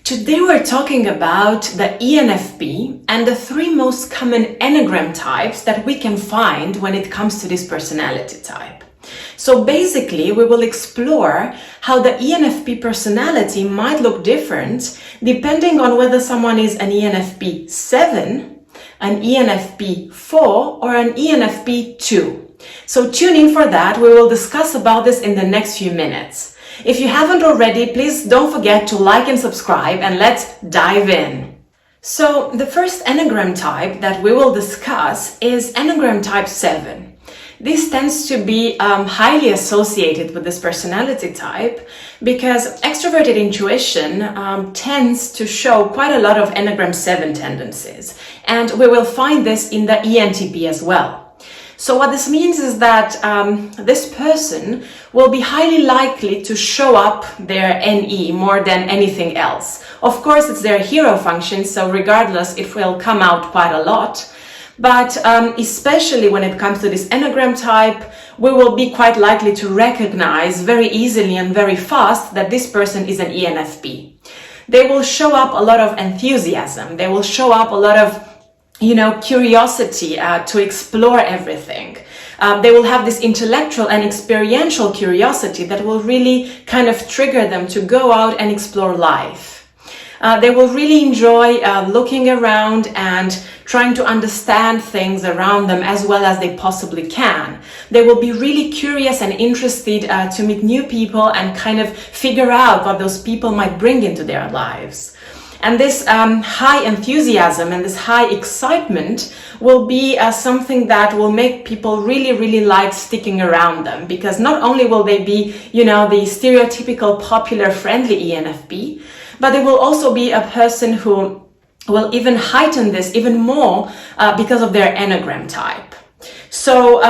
Today we're talking about the ENFP and the 3 most common Enneagram types that we can find when it comes to this personality type. So basically, we will explore how the ENFP personality might look different depending on whether someone is an ENFP 7, an ENFP 4, or an ENFP 2. So tune in for that. We will discuss about this in the next few minutes. If you haven't already, please don't forget to like and subscribe, and let's dive in. So the first Enneagram type that we will discuss is Enneagram Type 7. This tends to be highly associated with this personality type because extroverted intuition tends to show quite a lot of Enneagram 7 tendencies, and we will find this in the ENTP as well. So what this means is that this person will be highly likely to show up their NE more than anything else. Of course, it's their hero function, so regardless, it will come out quite a lot. But especially when it comes to this Enneagram type, we will be quite likely to recognize very easily and very fast that this person is an ENFP. They will show up a lot of enthusiasm. They will show up a lot of curiosity to explore everything. They will have this intellectual and experiential curiosity that will really kind of trigger them to go out and explore life. They will really enjoy looking around and trying to understand things around them as well as they possibly can. They will be really curious and interested to meet new people and kind of figure out what those people might bring into their lives. And this high enthusiasm and this high excitement will be something that will make people really like sticking around them, because not only will they be, the stereotypical popular friendly ENFP, but they will also be a person who will even heighten this even more because of their Enneagram type. So,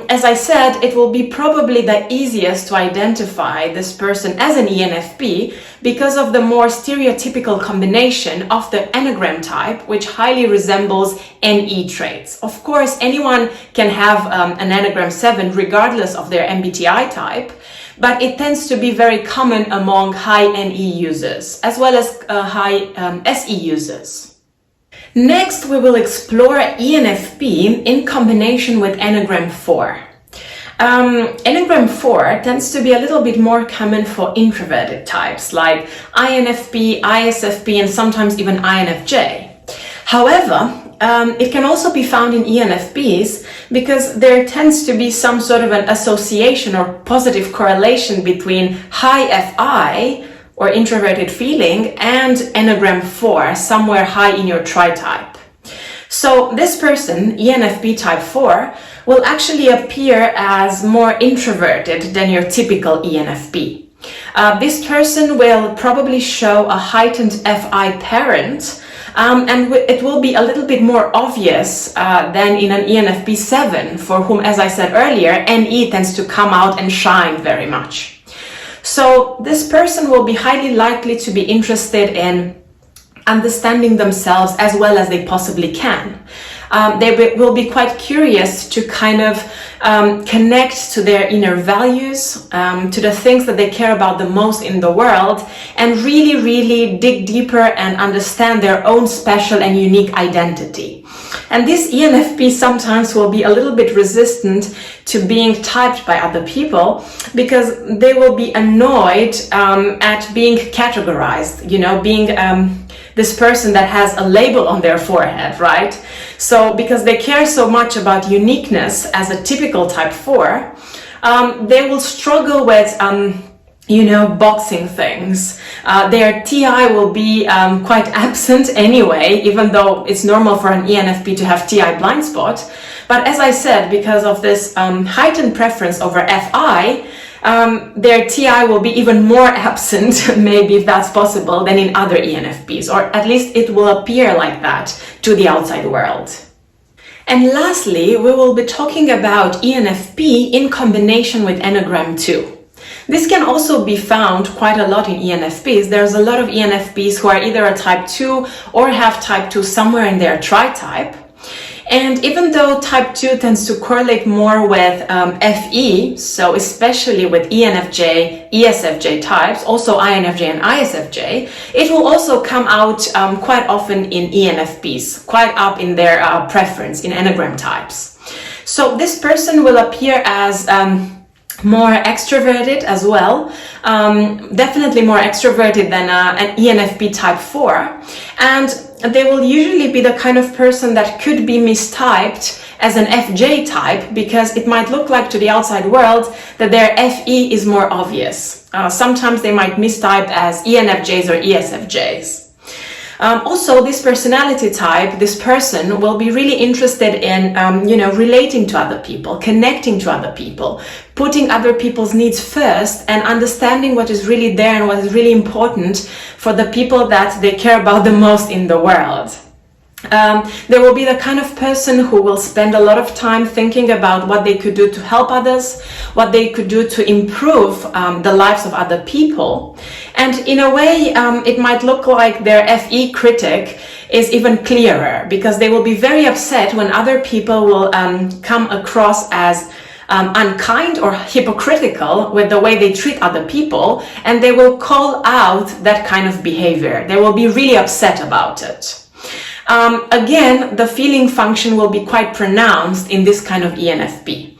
as I said, it will be probably the easiest to identify this person as an ENFP because of the more stereotypical combination of the Enneagram type, which highly resembles NE traits. Of course, anyone can have an Enneagram 7 regardless of their MBTI type, but it tends to be very common among high NE users as well as high SE users. Next, we will explore ENFP in combination with Enneagram 4. Enneagram 4 tends to be a little bit more common for introverted types like INFP, ISFP, and sometimes even INFJ. However, it can also be found in ENFPs because there tends to be some sort of an association or positive correlation between high FI or introverted feeling and Enneagram 4, somewhere high in your tri-type. So this person, ENFP type 4, will actually appear as more introverted than your typical ENFP. This person will probably show a heightened FI parent, and it will be a little bit more obvious than in an ENFP 7, for whom, as I said earlier, NE tends to come out and shine very much. So this person will be highly likely to be interested in understanding themselves as well as they possibly can. They will be quite curious to kind of connect to their inner values, to the things that they care about the most in the world, and really dig deeper and understand their own special and unique identity. And this ENFP sometimes will be a little bit resistant to being typed by other people because they will be annoyed at being categorized, being this person that has a label on their forehead, right? So because they care so much about uniqueness as a typical type 4, they will struggle with boxing things. Their TI will be quite absent anyway, even though it's normal for an ENFP to have TI blind spot. But as I said, because of this heightened preference over FI, their TI will be even more absent, maybe if that's possible, than in other ENFPs, or at least it will appear like that to the outside world. And lastly, we will be talking about ENFP in combination with Enneagram 2. This can also be found quite a lot in ENFPs. There's a lot of ENFPs who are either a type 2 or have type 2 somewhere in their tri-type. And even though type 2 tends to correlate more with FE, so especially with ENFJ, ESFJ types, also INFJ and ISFJ, it will also come out quite often in ENFPs, quite up in their preference in Enneagram types. So this person will appear as more extroverted as well, definitely more extroverted than an ENFP type 4, and they will usually be the kind of person that could be mistyped as an FJ type, because it might look like to the outside world that their FE is more obvious. Sometimes they might mistype as ENFJs or ESFJs. Also, this personality type, this person will be really interested in, relating to other people, connecting to other people, putting other people's needs first, and understanding what is really there and what is really important for the people that they care about the most in the world. They will be the kind of person who will spend a lot of time thinking about what they could do to help others, what they could do to improve the lives of other people. And in a way, it might look like their FE critic is even clearer, because they will be very upset when other people will come across as unkind or hypocritical with the way they treat other people, and they will call out that kind of behavior. They will be really upset about it. Again, the feeling function will be quite pronounced in this kind of ENFP.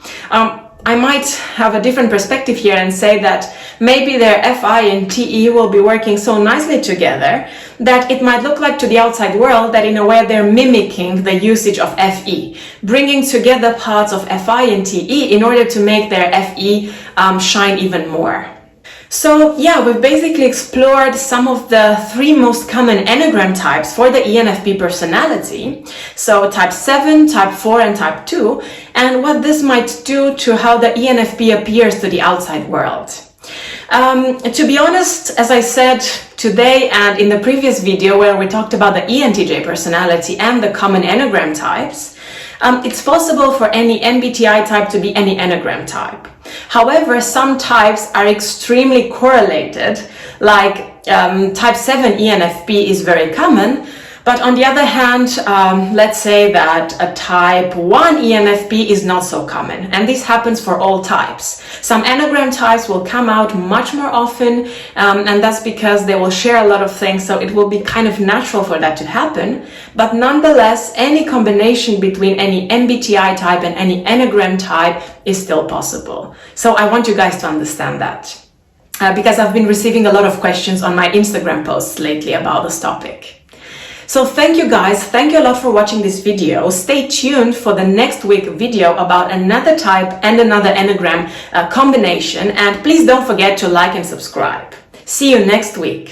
I might have a different perspective here and say that maybe their FI and TE will be working so nicely together that it might look like to the outside world that in a way they're mimicking the usage of FE, bringing together parts of FI and TE in order to make their FE shine even more. So yeah, we've basically explored some of the 3 most common Enneagram types for the ENFP personality. So type 7, type 4 and type 2, and what this might do to how the ENFP appears to the outside world. To be honest, as I said today and in the previous video where we talked about the ENTJ personality and the common Enneagram types, it's possible for any MBTI type to be any Enneagram type. However, some types are extremely correlated, like type 7 ENFP is very common, but on the other hand, let's say that a type 1 ENFP is not so common, and this happens for all types. Some Enneagram types will come out much more often, and that's because they will share a lot of things, so it will be kind of natural for that to happen. But nonetheless, any combination between any MBTI type and any Enneagram type is still possible. So I want you guys to understand that, because I've been receiving a lot of questions on my Instagram posts lately about this topic. So thank you guys, thank you a lot for watching this video. Stay tuned for the next week video about another type and another Enneagram combination, and please don't forget to like and subscribe. See you next week.